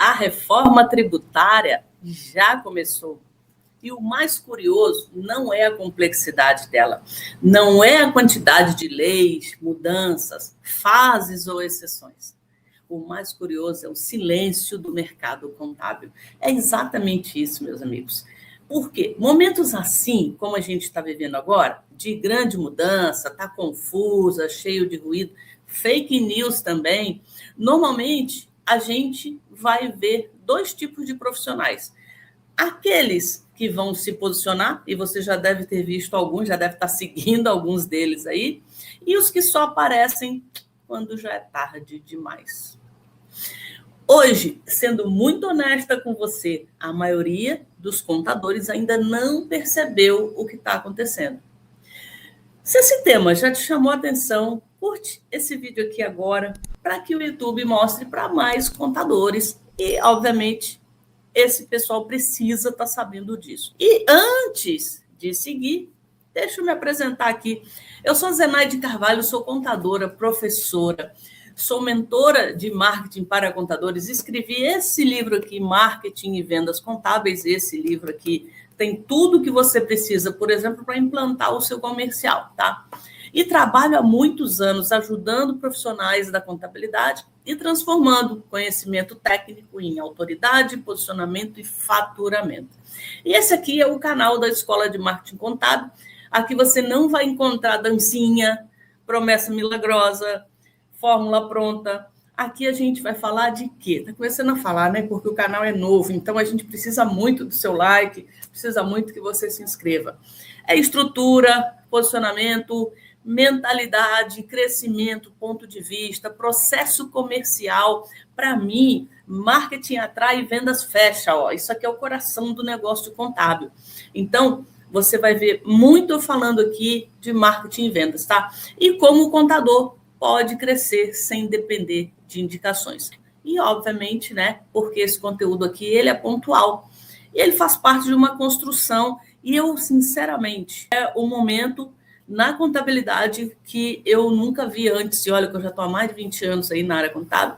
A reforma tributária já começou. E o mais curioso não é a complexidade dela, não é a quantidade de leis, mudanças, fases ou exceções. O mais curioso é o silêncio do mercado contábil. É exatamente isso, meus amigos. Por quê? Momentos assim, como a gente está vivendo agora, de grande mudança, está confusa, cheio de ruído, fake news também, normalmente a gente vai ver dois tipos de profissionais. Aqueles que vão se posicionar, e você já deve ter visto alguns, já deve estar seguindo alguns deles aí, e os que só aparecem quando já é tarde demais. Hoje, sendo muito honesta com você, a maioria dos contadores ainda não percebeu o que está acontecendo. Se esse tema já te chamou a atenção, curte esse vídeo aqui agora para que o YouTube mostre para mais contadores e, obviamente, esse pessoal precisa estar sabendo disso. E antes de seguir, deixa eu me apresentar aqui. Eu sou Zenaide Carvalho, sou contadora, professora, sou mentora de marketing para contadores. Escrevi esse livro aqui, Marketing e Vendas Contábeis. Esse livro aqui tem tudo que você precisa, por exemplo, para implantar o seu comercial, tá? E trabalho há muitos anos ajudando profissionais da contabilidade e transformando conhecimento técnico em autoridade, posicionamento e faturamento. E esse aqui é o canal da Escola de Marketing Contábil. Aqui você não vai encontrar dancinha, promessa milagrosa, fórmula pronta. Aqui a gente vai falar de quê? Está começando a falar, né? Porque o canal é novo, então a gente precisa muito do seu like, precisa muito que você se inscreva. É estrutura, posicionamento, mentalidade, crescimento, ponto de vista, processo comercial. Para mim, marketing atrai e vendas fecha. Ó. Isso aqui é o coração do negócio contábil. Então, você vai ver muito falando aqui de marketing e vendas, tá? E como o contador pode crescer sem depender de indicações. E, obviamente, né, porque esse conteúdo aqui, ele é pontual. E ele faz parte de uma construção. E eu, sinceramente, é o momento na contabilidade que eu nunca vi antes. E olha que eu já estou há mais de 20 anos aí na área contábil.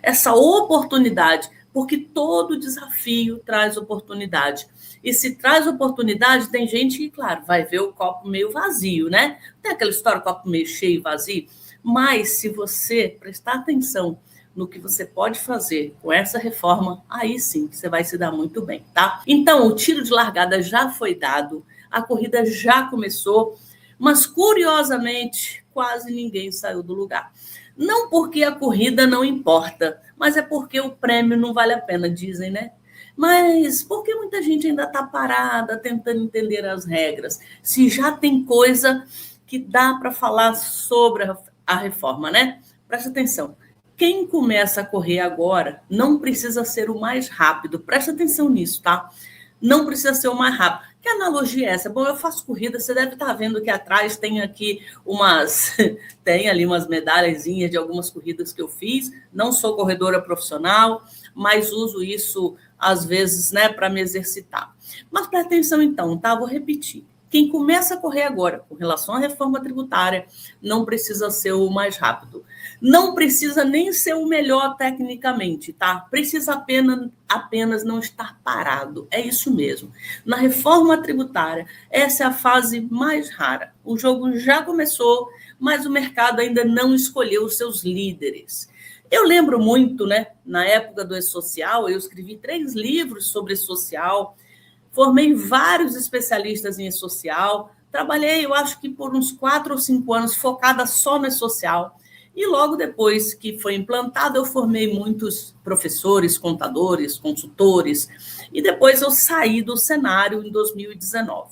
Essa oportunidade, porque todo desafio traz oportunidade. E se traz oportunidade, tem gente que, claro, vai ver o copo meio vazio, né? Tem aquela história, copo meio cheio, vazio. Mas se você prestar atenção no que você pode fazer com essa reforma, aí sim você vai se dar muito bem, tá? Então, o tiro de largada já foi dado, a corrida já começou, mas curiosamente quase ninguém saiu do lugar. Não porque a corrida não importa, mas é porque o prêmio não vale a pena, dizem, né? Mas por que muita gente ainda está parada, tentando entender as regras? Se já tem coisa que dá para falar sobre a reforma, né? Presta atenção. Quem começa a correr agora não precisa ser o mais rápido. Presta atenção nisso, tá? Não precisa ser o mais rápido. Que analogia é essa? Bom, eu faço corrida, você deve estar vendo que atrás tem aqui tem ali umas medalhazinhas de algumas corridas que eu fiz. Não sou corredora profissional, mas uso isso às vezes, né, para me exercitar. Mas presta atenção então, tá? Vou repetir. Quem começa a correr agora com relação à reforma tributária não precisa ser o mais rápido. Não precisa nem ser o melhor tecnicamente, tá? Precisa apenas não estar parado. É isso mesmo. Na reforma tributária, essa é a fase mais rara. O jogo já começou, mas o mercado ainda não escolheu os seus líderes. Eu lembro muito, né? Na época do E-Social, eu escrevi 3 livros sobre E-Social, formei vários especialistas em E-Social, trabalhei, eu acho que por uns 4 ou 5 anos, focada só no E-Social. E logo depois que foi implantado, eu formei muitos professores, contadores, consultores, e depois eu saí do cenário em 2019.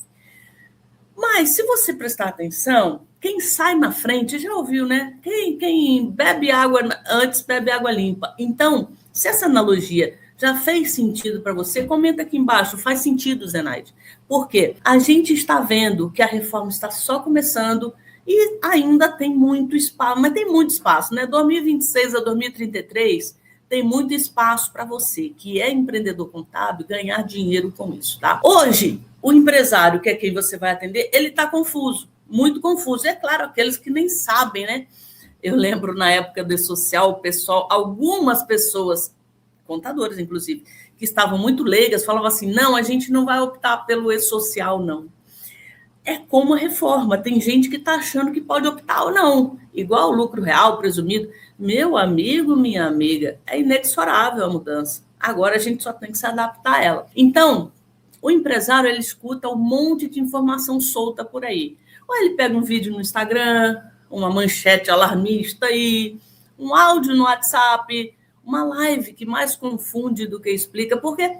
Mas, se você prestar atenção, quem sai na frente, já ouviu, né? Quem bebe água antes, bebe água limpa. Então, se essa analogia já fez sentido para você, comenta aqui embaixo. Faz sentido, Zenaide. Por quê? A gente está vendo que a reforma está só começando e ainda tem muito espaço. Mas tem muito espaço, né? 2026 a 2033 tem muito espaço para você, que é empreendedor contábil, ganhar dinheiro com isso, tá? Hoje, o empresário, que é quem você vai atender, ele está confuso, muito confuso. E é claro, aqueles que nem sabem, né? Eu lembro na época do E-Social, o pessoal, algumas pessoas contadoras, inclusive, que estavam muito leigas, falavam assim, não, a gente não vai optar pelo E-Social, não. É como a reforma, tem gente que está achando que pode optar ou não, igual o lucro real presumido. Meu amigo, minha amiga, é inexorável a mudança. Agora a gente só tem que se adaptar a ela. Então, o empresário, ele escuta um monte de informação solta por aí. Ou ele pega um vídeo no Instagram, uma manchete alarmista aí, um áudio no WhatsApp, uma live que mais confunde do que explica, porque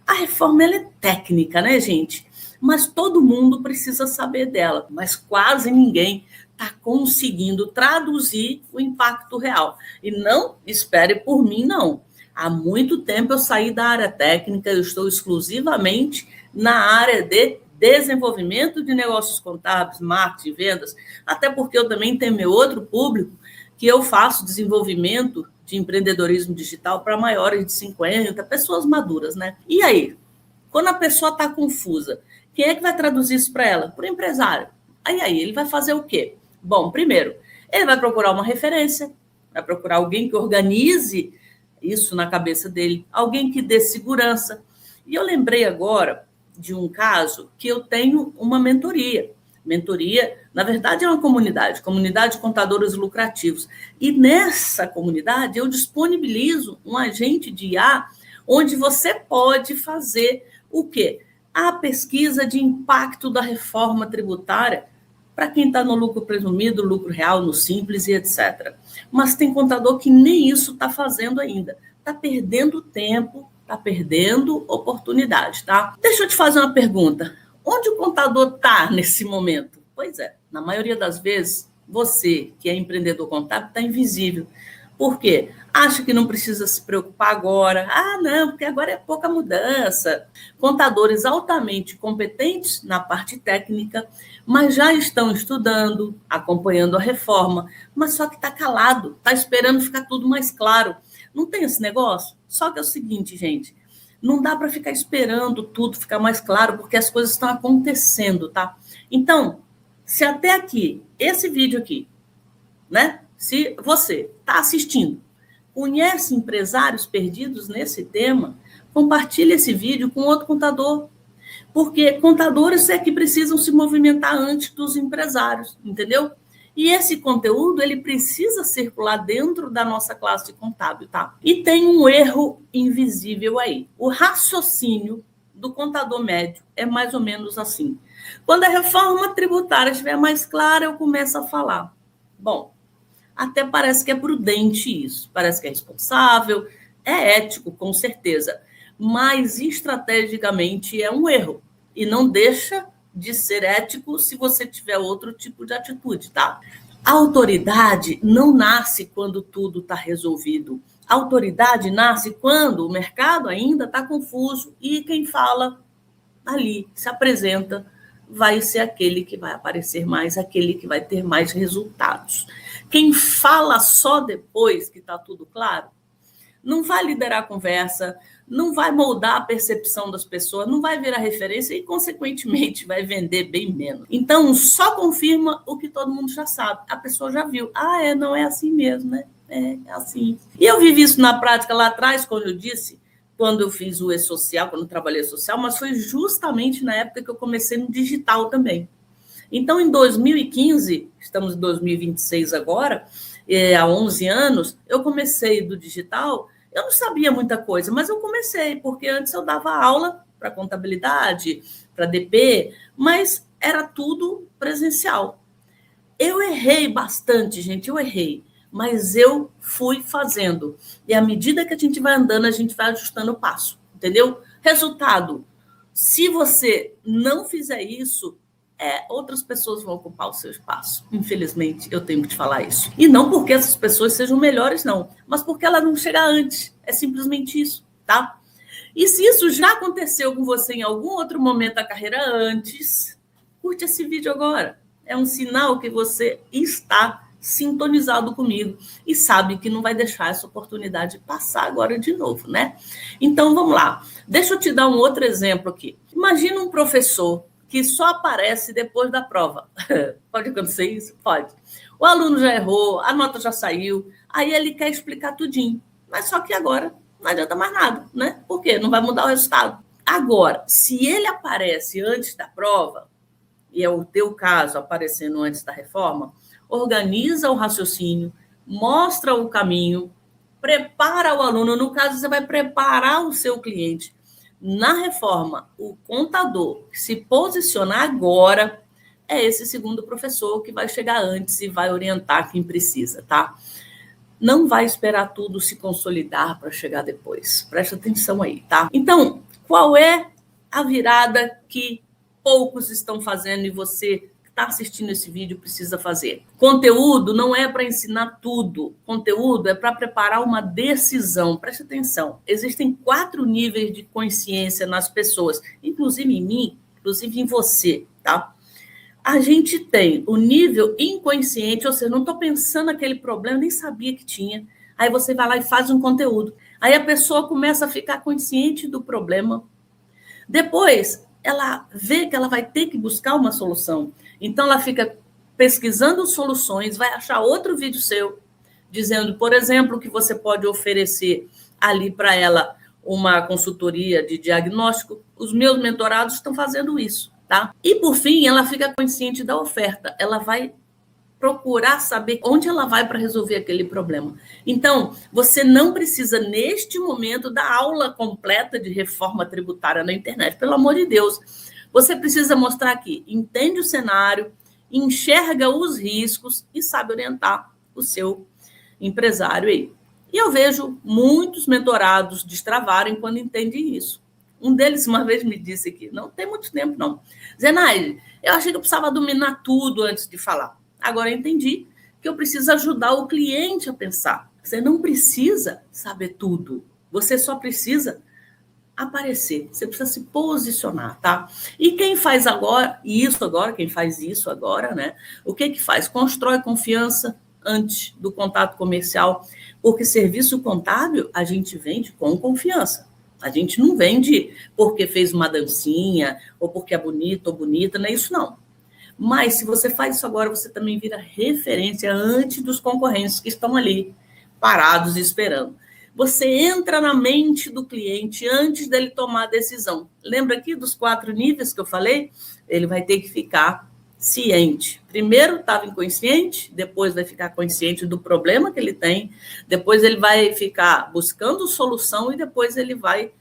a reforma ela é técnica, né, gente? Mas todo mundo precisa saber dela, mas quase ninguém está conseguindo traduzir o impacto real. E não espere por mim, não. Há muito tempo eu saí da área técnica, eu estou exclusivamente na área de desenvolvimento de negócios contábeis, marketing, vendas, até porque eu também tenho meu outro público, que eu faço desenvolvimento de empreendedorismo digital para maiores de 50, pessoas maduras, né? E aí, quando a pessoa está confusa, quem é que vai traduzir isso para ela? Para o empresário. Aí, ele vai fazer o quê? Bom, primeiro, ele vai procurar uma referência, vai procurar alguém que organize isso na cabeça dele, alguém que dê segurança. E eu lembrei agora de um caso que eu tenho uma mentoria. Mentoria, na verdade, é uma comunidade de contadores lucrativos. E nessa comunidade eu disponibilizo um agente de IA onde você pode fazer o quê? A pesquisa de impacto da reforma tributária para quem está no lucro presumido, lucro real, no simples e etc. Mas tem contador que nem isso está fazendo ainda. Está perdendo tempo, está perdendo oportunidade, tá? Deixa eu te fazer uma pergunta. Onde o contador está nesse momento? Pois é, na maioria das vezes, você, que é empreendedor contábil, está invisível. Por quê? Acha que não precisa se preocupar agora. Ah, não, porque agora é pouca mudança. Contadores altamente competentes na parte técnica, mas já estão estudando, acompanhando a reforma, mas só que está calado, está esperando ficar tudo mais claro. Não tem esse negócio? Só que é o seguinte, gente, não dá para ficar esperando tudo ficar mais claro, porque as coisas estão acontecendo, tá? Então, se até aqui, esse vídeo aqui, né? Se você está assistindo, conhece empresários perdidos nesse tema, compartilhe esse vídeo com outro contador, porque contadores é que precisam se movimentar antes dos empresários, entendeu? E esse conteúdo, ele precisa circular dentro da nossa classe contábil, tá? E tem um erro invisível aí. O raciocínio do contador médio é mais ou menos assim. Quando a reforma tributária estiver mais clara, eu começo a falar. Bom, até parece que é prudente isso, parece que é responsável, é ético, com certeza, mas estrategicamente é um erro. E não deixa de ser ético se você tiver outro tipo de atitude, tá? A autoridade não nasce quando tudo está resolvido. A autoridade nasce quando o mercado ainda está confuso e quem fala ali, se apresenta, vai ser aquele que vai aparecer mais, aquele que vai ter mais resultados. Quem fala só depois que está tudo claro, não vai liderar a conversa, não vai moldar a percepção das pessoas, não vai virar referência e, consequentemente, vai vender bem menos. Então, só confirma o que todo mundo já sabe. A pessoa já viu. Ah, não é assim mesmo, né? É assim. E eu vivi isso na prática lá atrás, quando eu disse, quando eu fiz o E-Social, quando eu trabalhei social, mas foi justamente na época que eu comecei no digital também. Então, em 2015, estamos em 2026 agora, há 11 anos, eu comecei do digital. Eu não sabia muita coisa, mas eu comecei, porque antes eu dava aula para contabilidade, para DP, mas era tudo presencial. Eu errei bastante, gente, eu errei, mas eu fui fazendo. E à medida que a gente vai andando, a gente vai ajustando o passo, entendeu? Resultado, se você não fizer isso, outras pessoas vão ocupar o seu espaço. Infelizmente, eu tenho que te falar isso. E não porque essas pessoas sejam melhores, não, mas porque elas não chegam antes. É simplesmente isso, tá? E se isso já aconteceu com você em algum outro momento da carreira antes, curte esse vídeo agora. É um sinal que você está sintonizado comigo e sabe que não vai deixar essa oportunidade passar agora de novo, né? Então, vamos lá. Deixa eu te dar um outro exemplo aqui. Imagina um professor que só aparece depois da prova. Pode acontecer isso? Pode. O aluno já errou, a nota já saiu, aí ele quer explicar tudinho. Mas só que agora não adianta mais nada, né? Por quê? Não vai mudar o resultado. Agora, se ele aparece antes da prova, e é o teu caso aparecendo antes da reforma, organiza o raciocínio, mostra o caminho, prepara o aluno. No caso, você vai preparar o seu cliente. Na reforma, o contador que se posicionar agora é esse segundo professor que vai chegar antes e vai orientar quem precisa, tá? Não vai esperar tudo se consolidar para chegar depois. Presta atenção aí, tá? Então, qual é a virada que poucos estão fazendo e você que está assistindo esse vídeo precisa fazer? Conteúdo não é para ensinar tudo. Conteúdo é para preparar uma decisão. Presta atenção. Existem 4 níveis de consciência nas pessoas, inclusive em mim, inclusive em você, tá? A gente tem o nível inconsciente, ou seja, não estou pensando naquele problema, nem sabia que tinha. Aí você vai lá e faz um conteúdo. Aí a pessoa começa a ficar consciente do problema. Depois, ela vê que ela vai ter que buscar uma solução. Então, ela fica pesquisando soluções, vai achar outro vídeo seu, dizendo, por exemplo, que você pode oferecer ali para ela uma consultoria de diagnóstico. Os meus mentorados estão fazendo isso. Tá? E, por fim, ela fica consciente da oferta. Ela vai procurar saber onde ela vai para resolver aquele problema. Então, você não precisa, neste momento, da aula completa de reforma tributária na internet. Pelo amor de Deus. Você precisa mostrar que entende o cenário, enxerga os riscos e sabe orientar o seu empresário aí. E eu vejo muitos mentorados destravarem quando entendem isso. Um deles uma vez me disse aqui, não tem muito tempo não, Zenaide, eu achei que eu precisava dominar tudo antes de falar. Agora eu entendi que eu preciso ajudar o cliente a pensar. Você não precisa saber tudo, você só precisa aparecer, você precisa se posicionar, tá? E quem faz quem faz isso agora, né? O que faz? Constrói confiança antes do contato comercial, porque serviço contábil a gente vende com confiança. A gente não vende porque fez uma dancinha, ou porque é bonito ou bonita, não é isso não. Mas se você faz isso agora, você também vira referência antes dos concorrentes que estão ali, parados e esperando. Você entra na mente do cliente antes dele tomar a decisão. Lembra aqui dos 4 níveis que eu falei? Ele vai ter que ficar ciente. Primeiro estava inconsciente, depois vai ficar consciente do problema que ele tem, depois ele vai ficar buscando solução e depois ele vai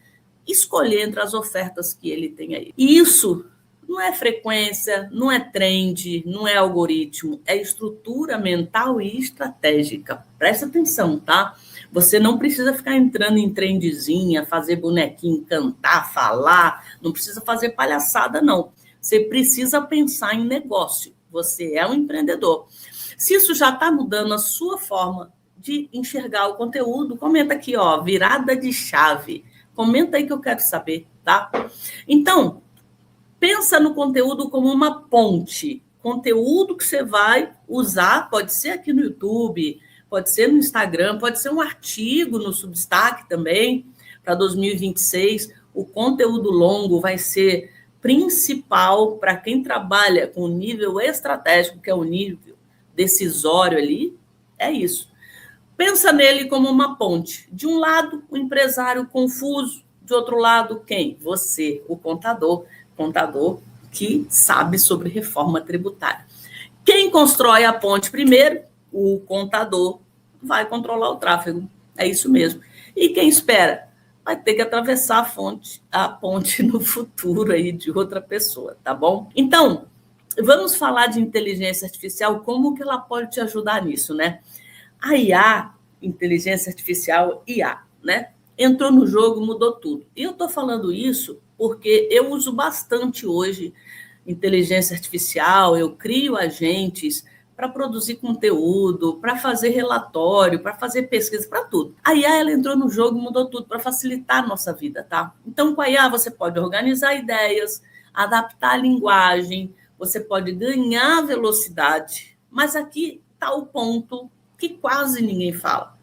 escolher entre as ofertas que ele tem aí. E isso não é frequência, não é trend, não é algoritmo, é estrutura mental e estratégica. Presta atenção, tá? Você não precisa ficar entrando em trendezinha, fazer bonequinho, cantar, falar, não precisa fazer palhaçada, não. Você precisa pensar em negócio. Você é um empreendedor. Se isso já está mudando a sua forma de enxergar o conteúdo, comenta aqui, ó, virada de chave. Comenta aí que eu quero saber, tá? Então, pensa no conteúdo como uma ponte. Conteúdo que você vai usar, pode ser aqui no YouTube, pode ser no Instagram, pode ser um artigo no Substack também, para 2026. O conteúdo longo vai ser principal para quem trabalha com o nível estratégico, que é o nível decisório ali, é isso. Pensa nele como uma ponte. De um lado, o empresário confuso, de outro lado, quem? Você, o contador que sabe sobre reforma tributária. Quem constrói a ponte primeiro? O contador vai controlar o tráfego. É isso mesmo. E quem espera? Vai ter que atravessar a ponte no futuro aí de outra pessoa, tá bom? Então, vamos falar de inteligência artificial, como que ela pode te ajudar nisso, né? A IA, inteligência artificial, IA, né? Entrou no jogo, mudou tudo. E eu estou falando isso porque eu uso bastante hoje inteligência artificial, eu crio agentes para produzir conteúdo, para fazer relatório, para fazer pesquisa, para tudo. A IA, ela entrou no jogo, mudou tudo para facilitar a nossa vida, tá? Então, com a IA, você pode organizar ideias, adaptar a linguagem, você pode ganhar velocidade, mas aqui está o ponto que quase ninguém fala.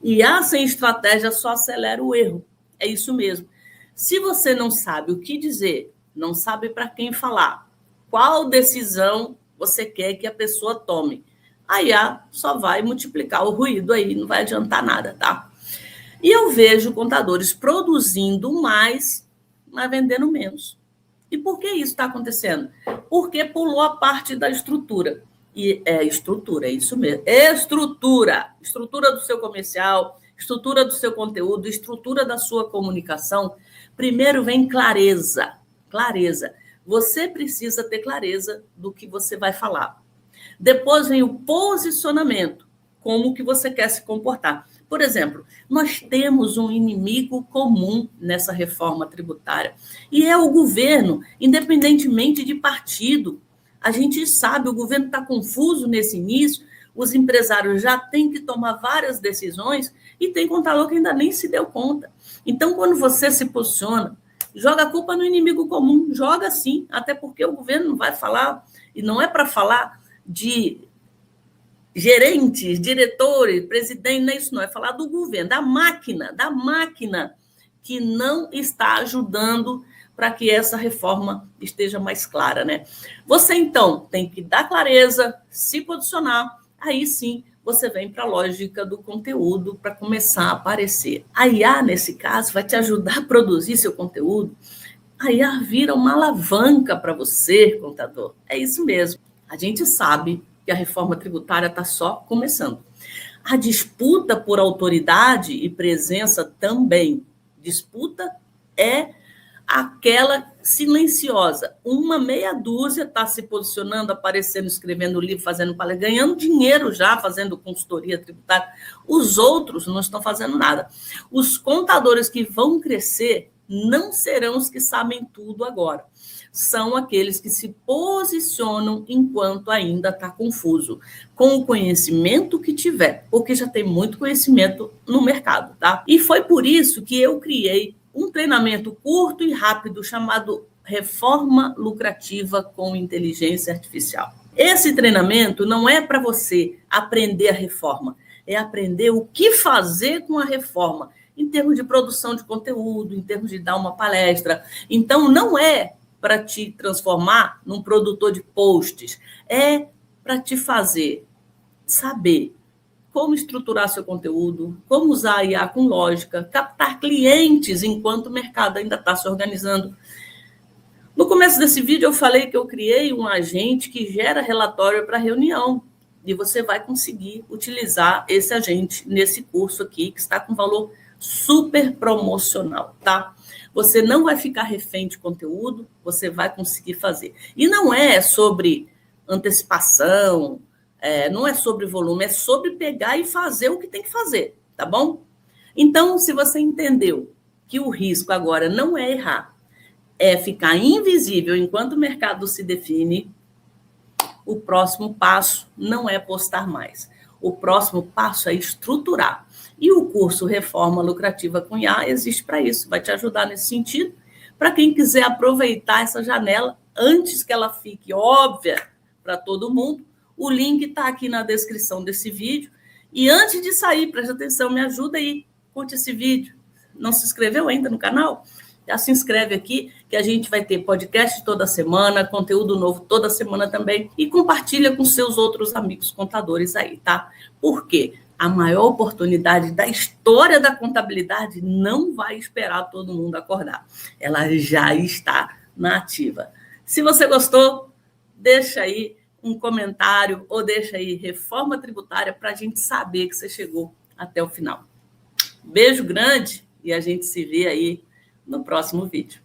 IA sem estratégia só acelera o erro. É isso mesmo. Se você não sabe o que dizer, não sabe para quem falar, qual decisão você quer que a pessoa tome, a IA só vai multiplicar o ruído aí, não vai adiantar nada, tá? E eu vejo contadores produzindo mais, mas vendendo menos. E por que isso está acontecendo? Porque pulou a parte da estrutura. E estrutura, é isso mesmo. Estrutura do seu comercial, estrutura do seu conteúdo, estrutura da sua comunicação. Primeiro vem clareza. Clareza. Você precisa ter clareza do que você vai falar. Depois vem o posicionamento, como que você quer se comportar. Por exemplo, nós temos um inimigo comum nessa reforma tributária, e é o governo, independentemente de partido. A gente sabe, o governo está confuso nesse início, os empresários já têm que tomar várias decisões, e tem contador que ainda nem se deu conta. Então, quando você se posiciona, joga a culpa no inimigo comum, joga sim, até porque o governo não vai falar, e não é para falar de gerentes, diretores, presidente, não é isso não, é falar do governo, da máquina que não está ajudando para que essa reforma esteja mais clara, né? Você, então, tem que dar clareza, se posicionar, aí sim você vem para a lógica do conteúdo para começar a aparecer. A IA, nesse caso, vai te ajudar a produzir seu conteúdo. A IA vira uma alavanca para você, contador. É isso mesmo. A gente sabe que a reforma tributária está só começando. A disputa por autoridade e presença também. Disputa é aquela silenciosa. Uma meia dúzia está se posicionando, aparecendo, escrevendo livro, fazendo palestra, ganhando dinheiro já, fazendo consultoria tributária. Os outros não estão fazendo nada. Os contadores que vão crescer não serão os que sabem tudo agora. São aqueles que se posicionam enquanto ainda está confuso, com o conhecimento que tiver, porque já tem muito conhecimento no mercado, tá? E foi por isso que eu criei um treinamento curto e rápido chamado Reforma Lucrativa com Inteligência Artificial. Esse treinamento não é para você aprender a reforma, é aprender o que fazer com a reforma, em termos de produção de conteúdo, em termos de dar uma palestra. Então, não é para te transformar num produtor de posts, é para te fazer saber como estruturar seu conteúdo, como usar a IA com lógica, captar clientes enquanto o mercado ainda está se organizando. No começo desse vídeo eu falei que eu criei um agente que gera relatório para reunião, e você vai conseguir utilizar esse agente nesse curso aqui, que está com valor super promocional, tá? Você não vai ficar refém de conteúdo, você vai conseguir fazer. E não é sobre antecipação, não é sobre volume, é sobre pegar e fazer o que tem que fazer, tá bom? Então, se você entendeu que o risco agora não é errar, é ficar invisível enquanto o mercado se define, o próximo passo não é postar mais. O próximo passo é estruturar. E o curso Reforma Lucrativa com IA existe para isso, vai te ajudar nesse sentido. Para quem quiser aproveitar essa janela, antes que ela fique óbvia para todo mundo, o link está aqui na descrição desse vídeo. E antes de sair, preste atenção, me ajuda aí, curte esse vídeo. Não se inscreveu ainda no canal? Já se inscreve aqui, que a gente vai ter podcast toda semana, conteúdo novo toda semana também. E compartilha com seus outros amigos contadores aí, tá? Por quê? A maior oportunidade da história da contabilidade não vai esperar todo mundo acordar. Ela já está na ativa. Se você gostou, deixa aí um comentário ou deixa aí reforma tributária para a gente saber que você chegou até o final. Beijo grande e a gente se vê aí no próximo vídeo.